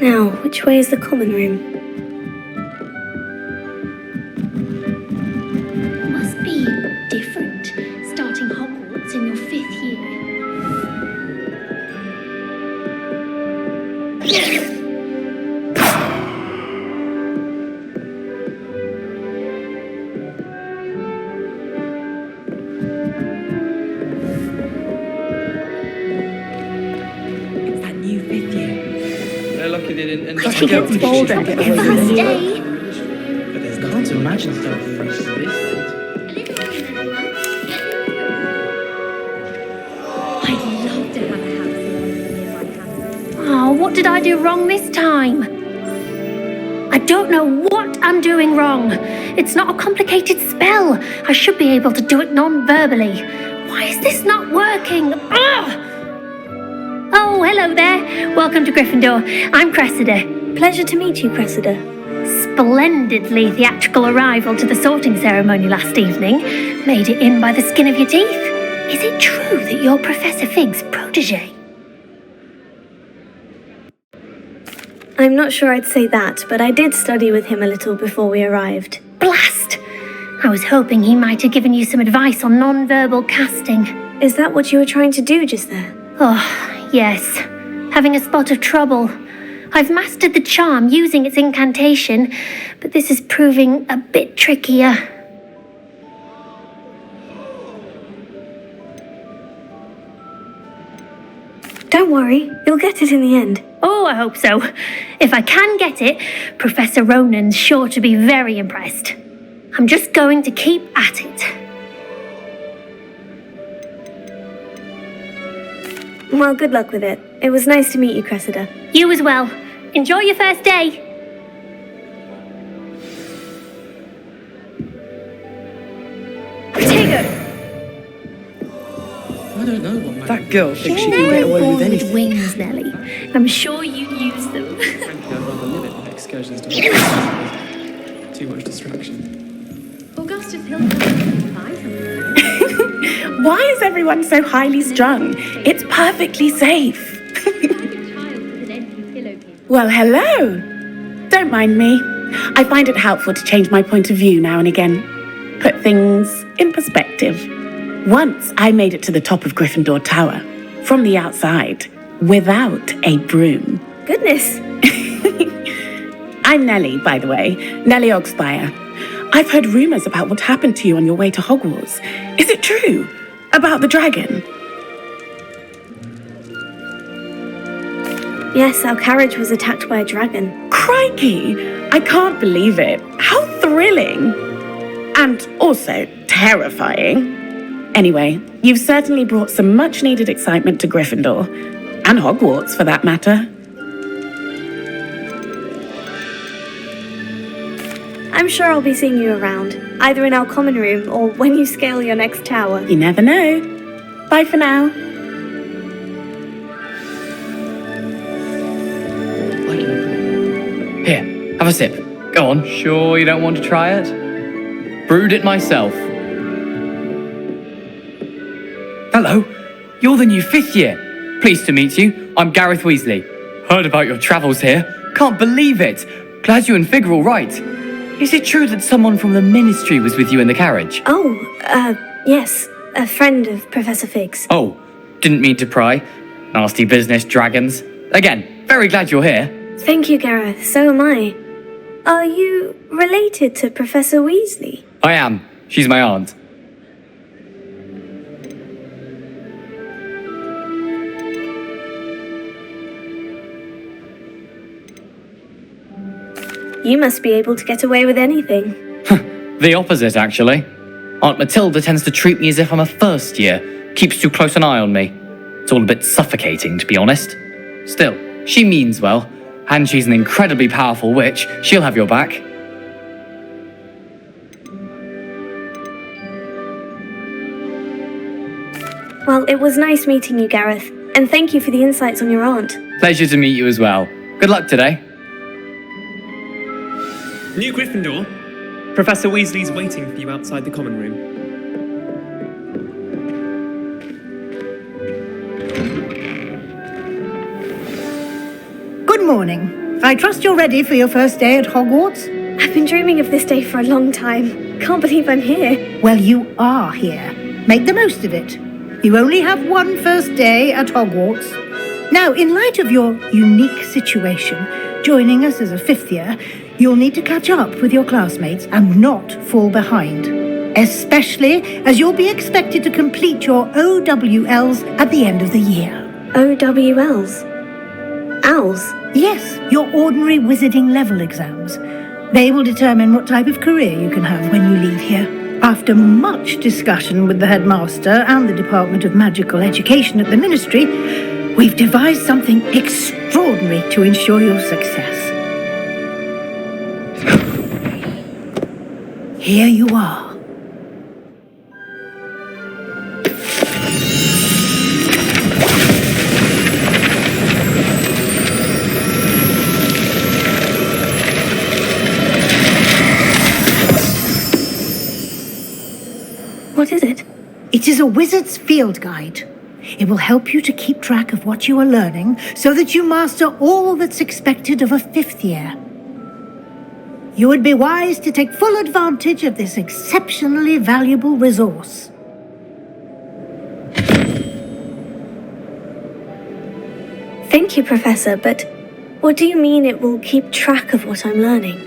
Now, which way is the common room? Must be different, starting Hogwarts in your 5th year. It's that new 5th year. They're lucky they didn't end up She gets bored and get away First with it. day. But there's can't imagine stuff this late. I'd love to have a house near my house. Oh, what did I do wrong this time? I don't know what I'm doing wrong. It's not a complicated spell. I should be able to do it non-verbally. Why is this not working? Ugh! Oh, hello there. Welcome to Gryffindor. I'm Cressida. Pleasure to meet you, Cressida. Splendidly theatrical arrival to the sorting ceremony last evening. Made it in by the skin of your teeth. Is it true that you're Professor Fig's protege? I'm not sure I'd say that, but I did study with him a little before we arrived. Blast! I was hoping he might have given you some advice on non-verbal casting. Is that what you were trying to do just there? Oh, yes. Having a spot of trouble. I've mastered the charm using its incantation, but this is proving a bit trickier. Don't worry, you'll get it in the end. Oh, I hope so. If I can get it, Professor Ronan's sure to be very impressed. I'm just going to keep at it. Well, good luck with it. It was nice to meet you, Cressida. You as well. Enjoy your first day. Potato! I don't know what That girl thinks she You're can get away born with anything. wings, Nelly. I'm sure you'd use them. Frankly, I'd rather limit my excursions to too much distraction. Augustus Hill. Why is everyone so highly strung? It's perfectly safe. Well, hello. Don't mind me. I find it helpful to change my point of view now and again. Put things in perspective. Once I made it to the top of Gryffindor Tower, from the outside, without a broom. Goodness! I'm Nellie, by the way, Nellie Ogspire. I've heard rumours about what happened to you on your way to Hogwarts. Is it true? About the dragon? Yes, our carriage was attacked by a dragon. Crikey! I can't believe it. How thrilling! And also terrifying. Anyway, you've certainly brought some much-needed excitement to Gryffindor. And Hogwarts, for that matter. I'm sure I'll be seeing you around, either in our common room or when you scale your next tower. You never know. Bye for now. Here, have a sip. Go on. Sure you don't want to try it? Brewed it myself. Hello, you're the new 5th year. Pleased to meet you. I'm Gareth Weasley. Heard about your travels here. Can't believe it. Glad you and Fig are all right. Is it true that someone from the Ministry was with you in the carriage? Oh, yes. A friend of Professor Fig's. Oh, didn't mean to pry. Nasty business, dragons. Again, very glad you're here. Thank you, Gareth. So am I. Are you related to Professor Weasley? I am. She's my aunt. You must be able to get away with anything. The opposite, actually. Aunt Matilda tends to treat me as if I'm a first year. Keeps too close an eye on me. It's all a bit suffocating, to be honest. Still, she means well. And she's an incredibly powerful witch. She'll have your back. Well, it was nice meeting you, Gareth. And thank you for the insights on your aunt. Pleasure to meet you as well. Good luck today. New Gryffindor, Professor Weasley's waiting for you outside the common room. Good morning. I trust you're ready for your first day at Hogwarts? I've been dreaming of this day for a long time. Can't believe I'm here. Well, you are here. Make the most of it. You only have one first day at Hogwarts. Now, in light of your unique situation, joining us as a fifth year, you'll need to catch up with your classmates and not fall behind. Especially as you'll be expected to complete your OWLs at the end of the year. OWLs? Owls? Yes, your ordinary wizarding level exams. They will determine what type of career you can have when you leave here. After much discussion with the headmaster and the Department of Magical Education at the Ministry, we've devised something extraordinary to ensure your success. Here you are. What is it? It is a wizard's field guide. It will help you to keep track of what you are learning so that you master all that's expected of a fifth year. You would be wise to take full advantage of this exceptionally valuable resource. Thank you, Professor, but what do you mean it will keep track of what I'm learning?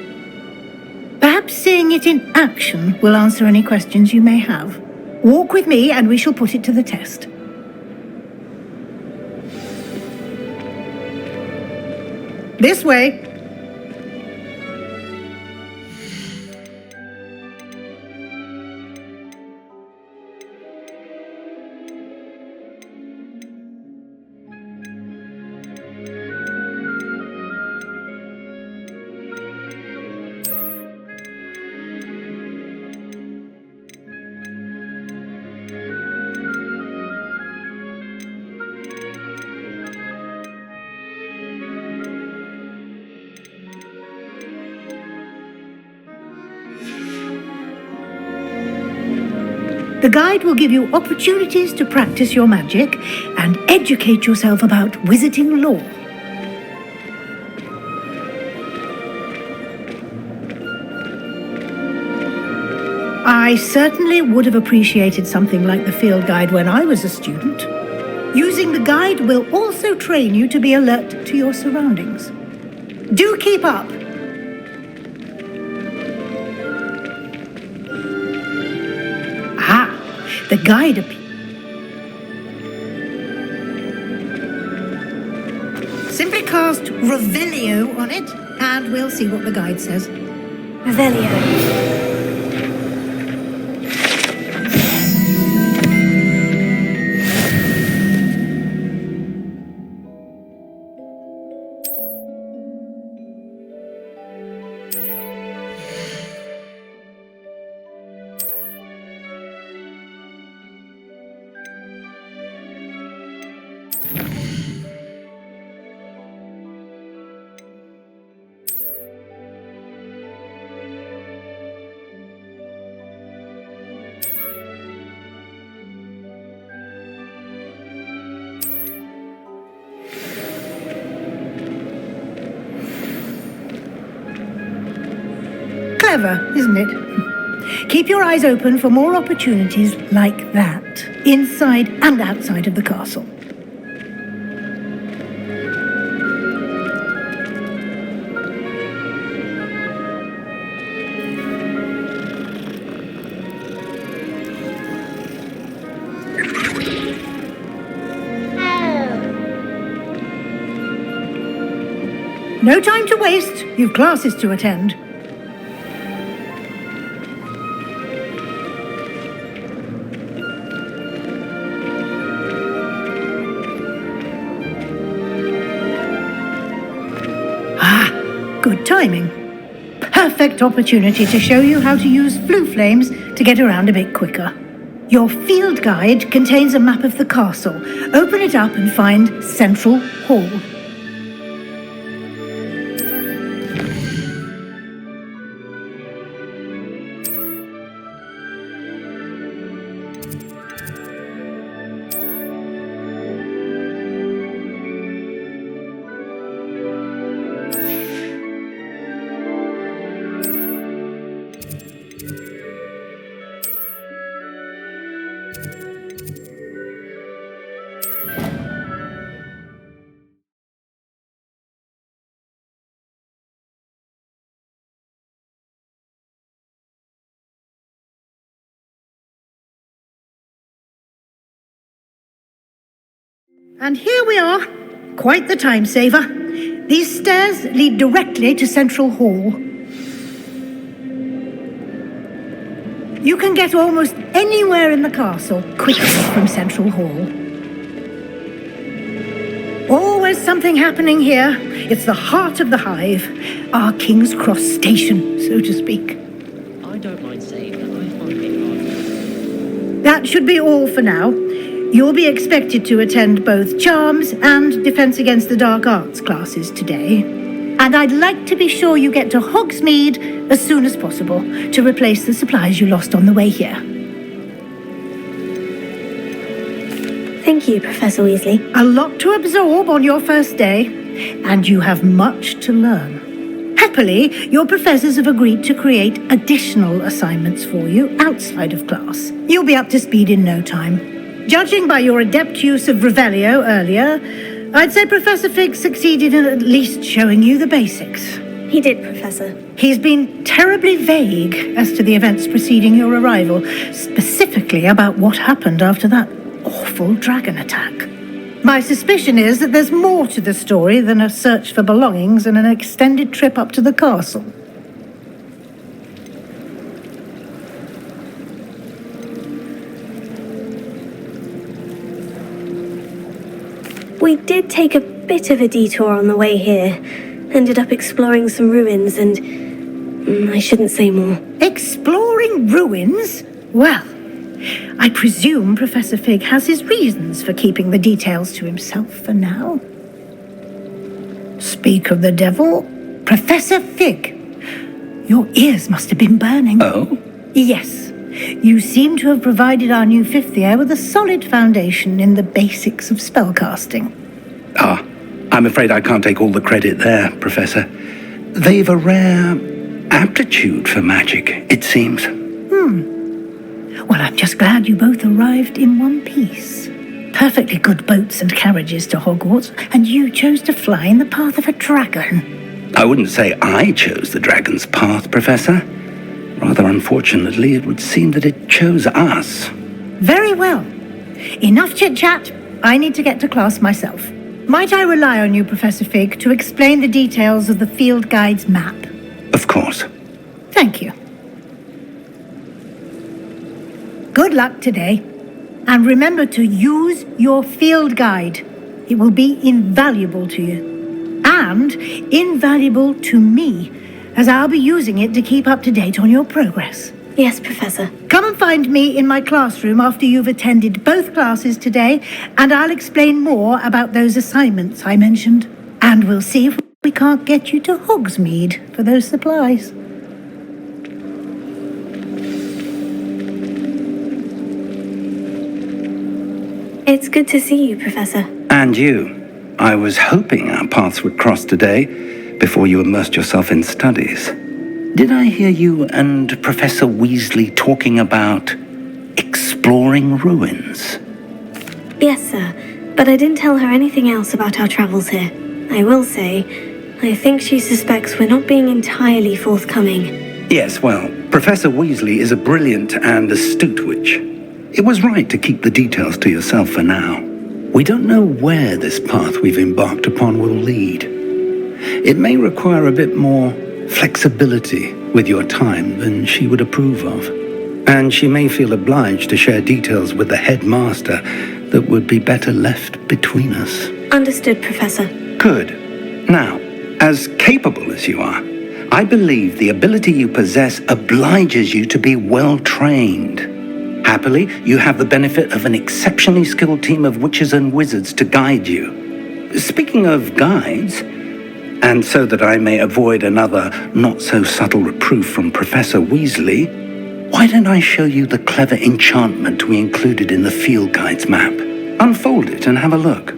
Perhaps seeing it in action will answer any questions you may have. Walk with me and we shall put it to the test. This way. The guide will give you opportunities to practice your magic and educate yourself about wizarding lore. I certainly would have appreciated something like the field guide when I was a student. Using the guide will also train you to be alert to your surroundings. Do keep up! The guide Simply cast Revelio on it, and we'll see what the guide says. Revelio. Clever, isn't it? Keep your eyes open for more opportunities like that, inside and outside of the castle. No time to waste. You've classes to attend. Good timing. Perfect opportunity to show you how to use flue flames to get around a bit quicker. Your field guide contains a map of the castle. Open it up and find Central Hall. And here we are. Quite the time saver. These stairs lead directly to Central Hall. You can get almost anywhere in the castle quickly from Central Hall. Always something happening here. It's the heart of the hive, our King's Cross station, so to speak. I don't mind saying that I find it hard. That should be all for now. You'll be expected to attend both Charms and Defense Against the Dark Arts classes today. And I'd like to be sure you get to Hogsmeade as soon as possible to replace the supplies you lost on the way here. Thank you, Professor Weasley. A lot to absorb on your first day, and you have much to learn. Happily, your professors have agreed to create additional assignments for you outside of class. You'll be up to speed in no time. Judging by your adept use of Revelio earlier, I'd say Professor Fig succeeded in at least showing you the basics. He did, Professor. He's been terribly vague as to the events preceding your arrival, specifically about what happened after that awful dragon attack. My suspicion is that there's more to the story than a search for belongings and an extended trip up to the castle. We did take a bit of a detour on the way here. Ended up exploring some ruins and... I shouldn't say more. Exploring ruins? Well, I presume Professor Fig has his reasons for keeping the details to himself for now. Speak of the devil, Professor Fig. Your ears must have been burning. Oh? Yes. You seem to have provided our new fifth year with a solid foundation in the basics of spellcasting. Ah, I'm afraid I can't take all the credit there, Professor. They've a rare aptitude for magic, it seems. Well, I'm just glad you both arrived in one piece. Perfectly good boats and carriages to Hogwarts, and you chose to fly in the path of a dragon. I wouldn't say I chose the dragon's path, Professor. Rather unfortunately, it would seem that it chose us. Very well. Enough chit-chat. I need to get to class myself. Might I rely on you, Professor Fig, to explain the details of the field guide's map? Of course. Thank you. Good luck today. And remember to use your field guide. It will be invaluable to you. And invaluable to me, as I'll be using it to keep up to date on your progress. Yes, Professor. Come and find me in my classroom after you've attended both classes today, and I'll explain more about those assignments I mentioned. And we'll see if we can't get you to Hogsmeade for those supplies. It's good to see you, Professor. And you. I was hoping our paths would cross today, before you immersed yourself in studies. Did I hear you and Professor Weasley talking about exploring ruins? Yes, sir. But I didn't tell her anything else about our travels here. I will say, I think she suspects we're not being entirely forthcoming. Yes, well, Professor Weasley is a brilliant and astute witch. It was right to keep the details to yourself for now. We don't know where this path we've embarked upon will lead. It may require a bit more flexibility with your time than she would approve of. And she may feel obliged to share details with the headmaster that would be better left between us. Understood, Professor. Good. Now, as capable as you are, I believe the ability you possess obliges you to be well trained. Happily, you have the benefit of an exceptionally skilled team of witches and wizards to guide you. Speaking of guides, and so that I may avoid another not-so-subtle reproof from Professor Weasley, why don't I show you the clever enchantment we included in the field guide's map? Unfold it and have a look.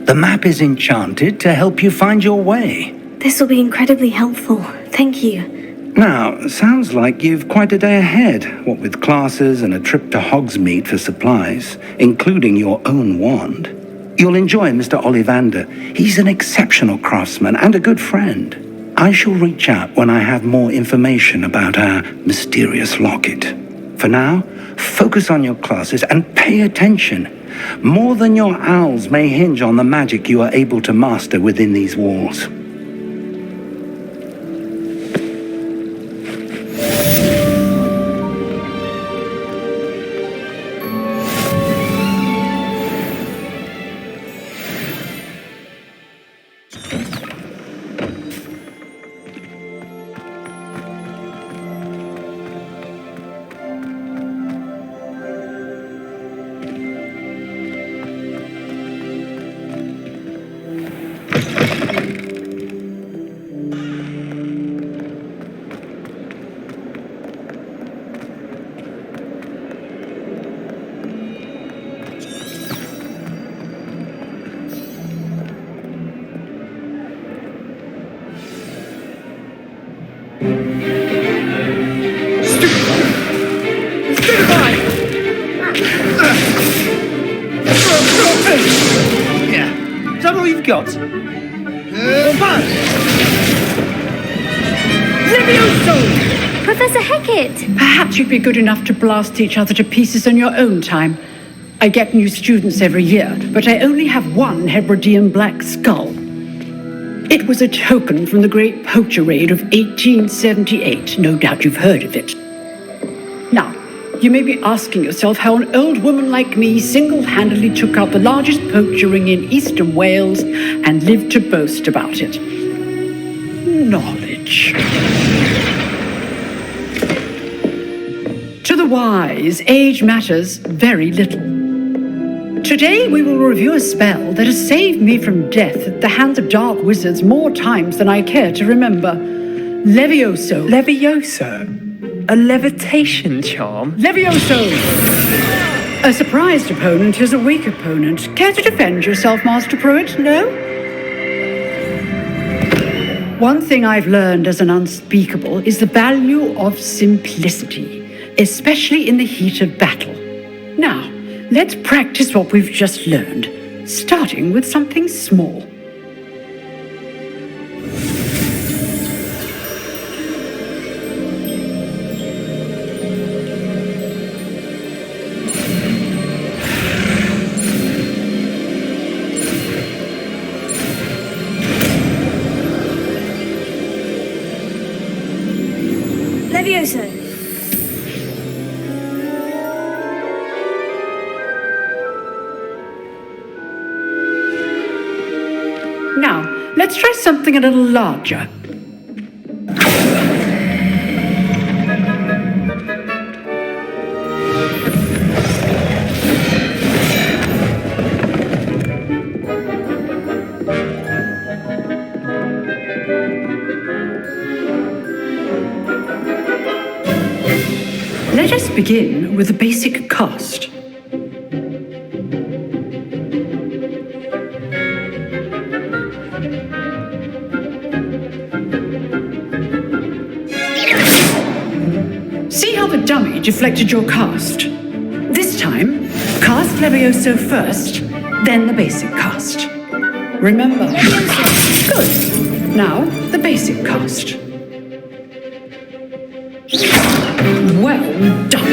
The map is enchanted to help you find your way. This will be incredibly helpful. Thank you. Now, sounds like you've quite a day ahead, what with classes and a trip to Hogsmeade for supplies, including your own wand. You'll enjoy Mr. Ollivander. He's an exceptional craftsman and a good friend. I shall reach out when I have more information about our mysterious locket. For now, focus on your classes and pay attention. More than your owls may hinge on the magic you are able to master within these walls. Is that all you've got? Levioso! Professor Hecat! Perhaps you'd be good enough to blast each other to pieces on your own time. I get new students every year, but I only have one Hebridean black skull. It was a token from the Great Poacher Raid of 1878. No doubt you've heard of it. Now, you may be asking yourself how an old woman like me single-handedly took out the largest poacher ring in eastern Wales and lived to boast about it. Knowledge. To the wise, age matters very little. Today we will review a spell that has saved me from death at the hands of dark wizards more times than I care to remember. Levioso. Levioso? A levitation charm? Levioso! A surprised opponent is a weak opponent. Care to defend yourself, Master Pruitt? No? One thing I've learned as an unspeakable is the value of simplicity, especially in the heat of battle. Now, let's practice what we've just learned, starting with something small. Levioso! Now, let's try something a little larger. Let us begin with the basic cast. See how the dummy deflected your cast? This time, cast Levioso first, then the basic cast. Remember? Good. Now, the basic cast. Well done.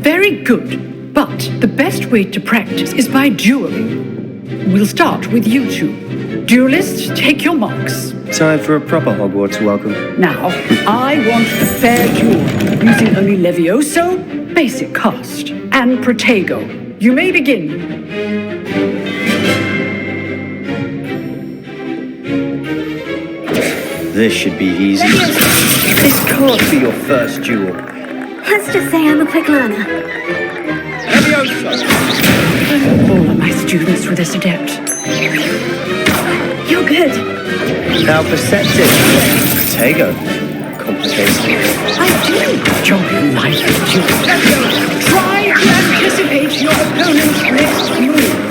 Very good, but the best way to practice is by dueling. We'll start with you two. Duelists, take your marks. Time for a proper Hogwarts welcome. Now, I want a fair duel, using only Levioso, basic cast, and Protego. You may begin. This should be easy. This can't be your first duel. Let's just say I'm a quick learner. All of my students were this adept. You're good. How perceptive. Protego. Complicated. I do enjoy life with you. Try to anticipate your opponent's next move.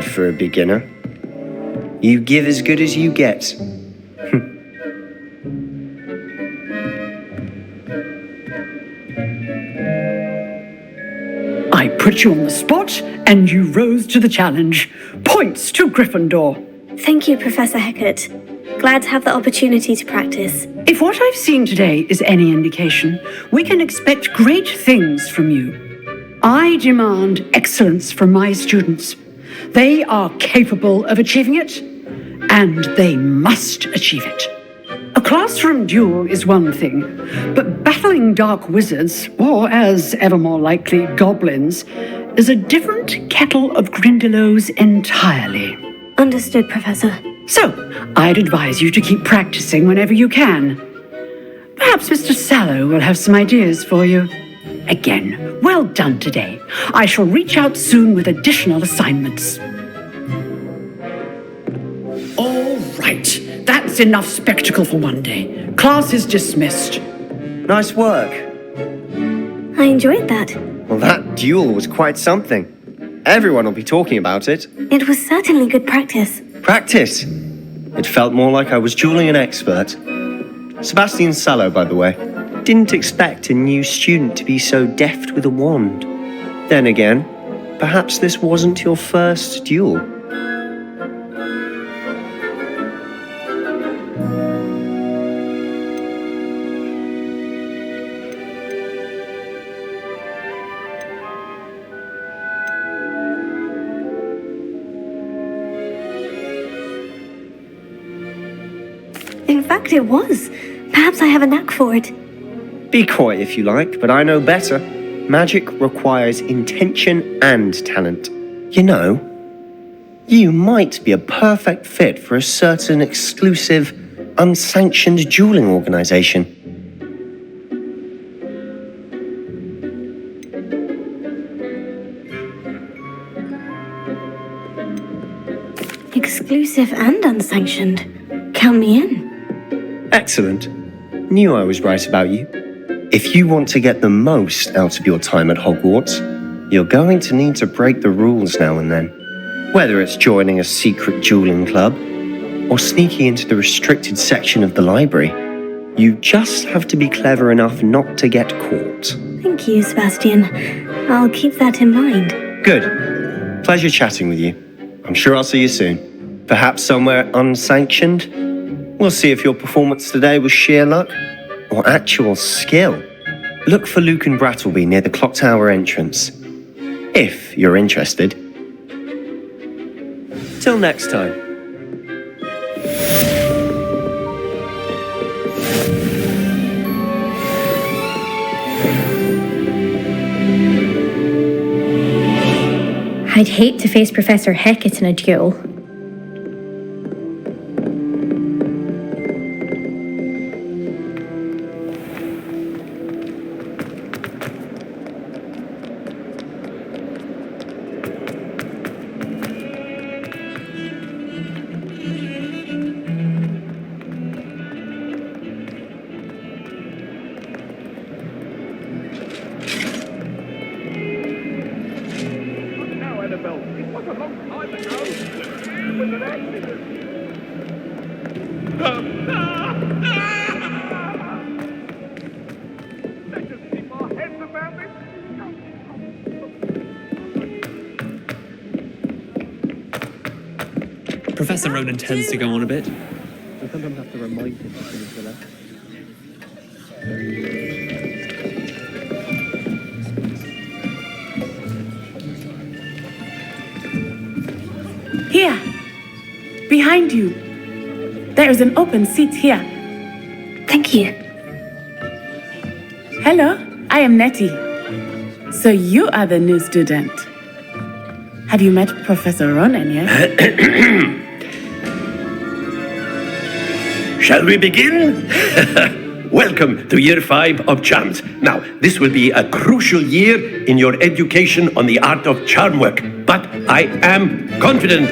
bad for a beginner. You give as good as you get. I put you on the spot, and you rose to the challenge. Points to Gryffindor. Thank you, Professor Hecat. Glad to have the opportunity to practice. If what I've seen today is any indication, we can expect great things from you. I demand excellence from my students. They are capable of achieving it, and they must achieve it. A classroom duel is one thing, but battling dark wizards, or as ever more likely, goblins, is a different kettle of Grindylows entirely. Understood, Professor. So, I'd advise you to keep practicing whenever you can. Perhaps Mr. Sallow will have some ideas for you. Again, well done today. I shall reach out soon with additional assignments. All right, that's enough spectacle for one day. Class is dismissed. Nice work. I enjoyed that. Well, that duel was quite something. Everyone will be talking about it. It was certainly good practice. Practice? It felt more like I was dueling an expert. Sebastian Sallow, by the way. Didn't expect a new student to be so deft with a wand. Then again, perhaps this wasn't your first duel. In fact, it was. Perhaps I have a knack for it. Be quiet if you like, but I know better. Magic requires intention and talent. You know, you might be a perfect fit for a certain exclusive, unsanctioned dueling organization. Exclusive and unsanctioned. Count me in. Excellent. Knew I was right about you. If you want to get the most out of your time at Hogwarts, you're going to need to break the rules now and then. Whether it's joining a secret dueling club or sneaking into the restricted section of the library, you just have to be clever enough not to get caught. Thank you, Sebastian. I'll keep that in mind. Good. Pleasure chatting with you. I'm sure I'll see you soon. Perhaps somewhere unsanctioned? We'll see if your performance today was sheer luck or actual skill. Look for Luke and Brattleby near the clock tower entrance, if you're interested. Till next time. I'd hate to face Professor Hecat in a duel. Professor Ronan tends to go on a bit. I sometimes have to remind him to finish the lesson. Here, behind you. There is an open seat here. Thank you. Hello, I am Nettie. So you are the new student. Have you met Professor Ronan yet? Shall we begin? Welcome to Year 5 of Charms. Now, this will be a crucial year in your education on the art of charm work, but I am confident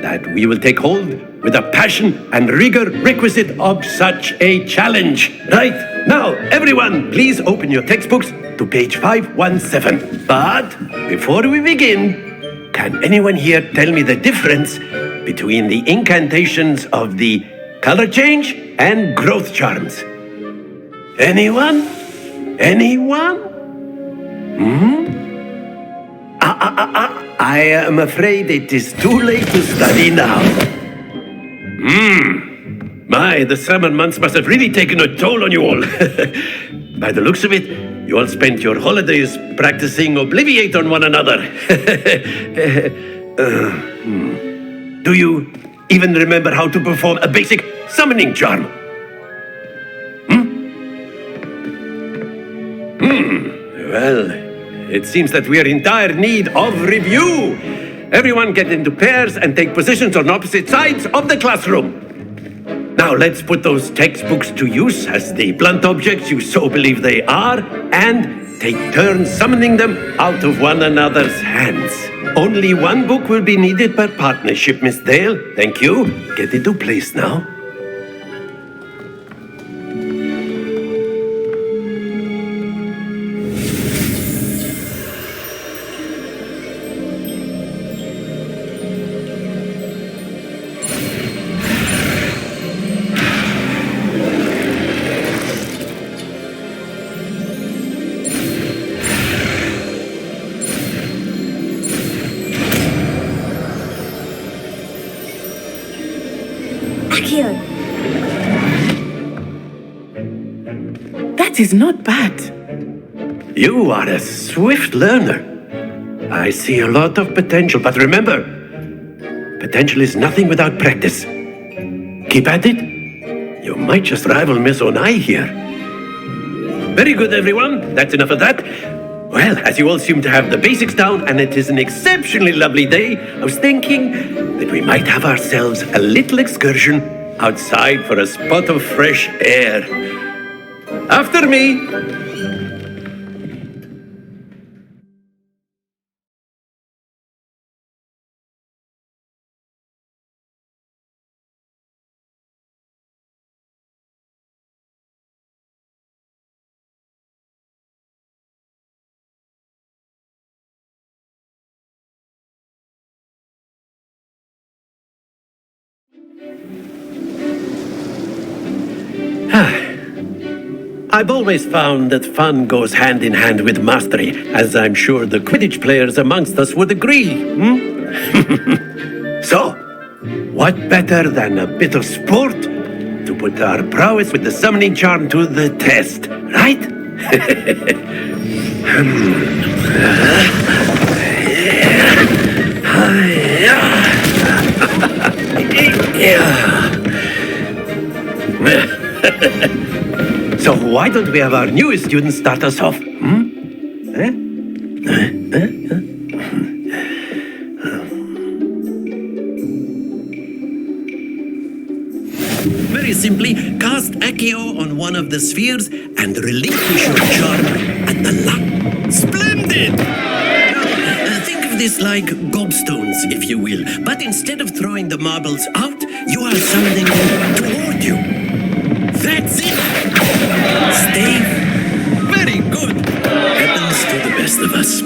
that we will take hold with the passion and rigor requisite of such a challenge. Right, now, everyone, please open your textbooks to page 517. But before we begin, Can anyone here tell me the difference between the incantations of the color change and growth charms? Anyone? Anyone? I am afraid it is too late to study now. My, the summer months must have really taken a toll on you all. By the looks of it, you all spent your holidays practicing Obliviate on one another. Do you even remember how to perform a basic summoning charm? Well, it seems that we are in dire need of review. Everyone get into pairs and take positions on opposite sides of the classroom. Now let's put those textbooks to use as the blunt objects you so believe they are, and take turns summoning them out of one another's hands. Only one book will be needed per partnership, Miss Dale. Thank you. Get into place now. That is not bad. You are a swift learner. I see a lot of potential, but remember, potential is nothing without practice. Keep at it. You might just rival Miss Onai here. Very good, everyone. That's enough of that. Well, as you all seem to have the basics down, and it is an exceptionally lovely day, I was thinking that we might have ourselves a little excursion outside for a spot of fresh air. After me! I've always found that fun goes hand in hand with mastery, as I'm sure the Quidditch players amongst us would agree. So, what better than a bit of sport to put our prowess with the summoning charm to the test, right? So why don't we have our newest student start us off? Very simply, cast Accio on one of the spheres and relinquish your charm at the luck. Splendid! Now, think of this like gobstones, if you will. But instead of throwing the marbles out, you are summoning them toward you. That's it! Stay very good. Happens to the best of us.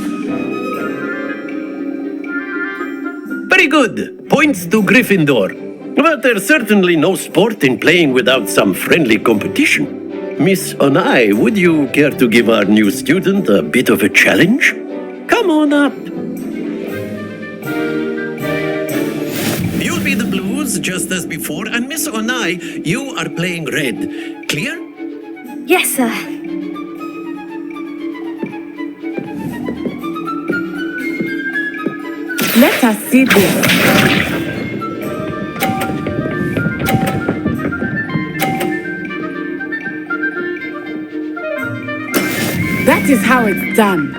Very good. Points to Gryffindor. But there's certainly no sport in playing without some friendly competition. Miss Onai, would you care to give our new student a bit of a challenge? Come on up. You'll be the blues, just as before, and Miss Onai, you are playing red. Clear? Yes, sir. Let us see this. That is how it's done.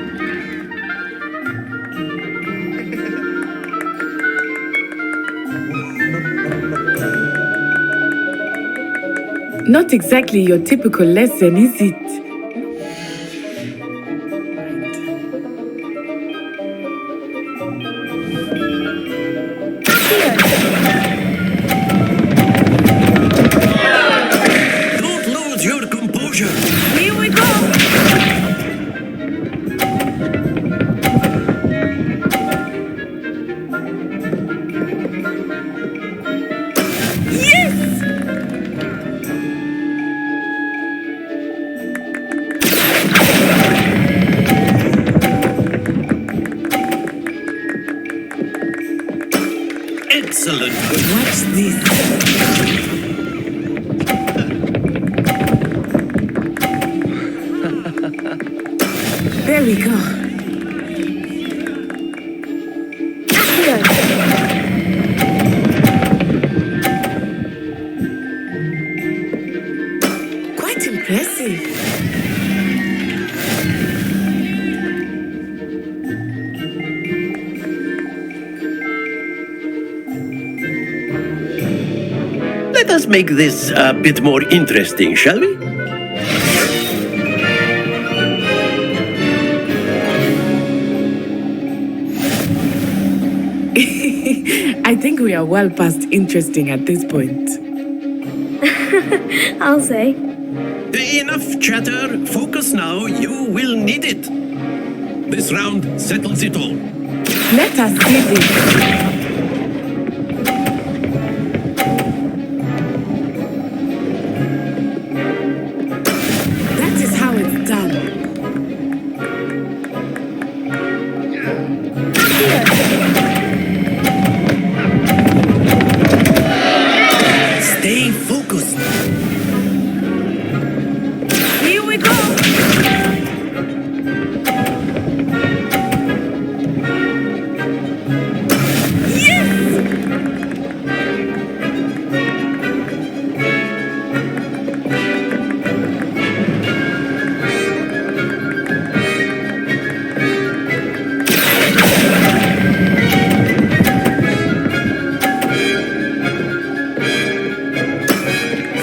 Not exactly your typical lesson, is it? Don't lose your composure. Here we go. Excellent. What's this? There we go. Quite impressive. Let us make this a bit more interesting, shall we? I think we are well past interesting at this point. I'll say. Enough chatter. Focus now. You will need it. This round settles it all. Let us see this. That is how it's done. Stay focused. Here we go.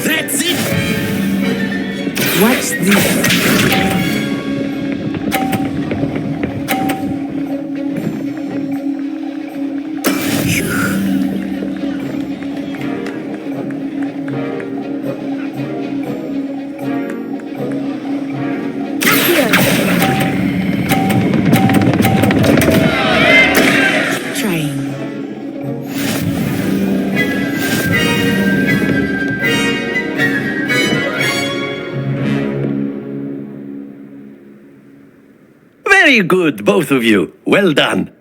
That's it. Watch this. Trying. Very good, both of you. Well done.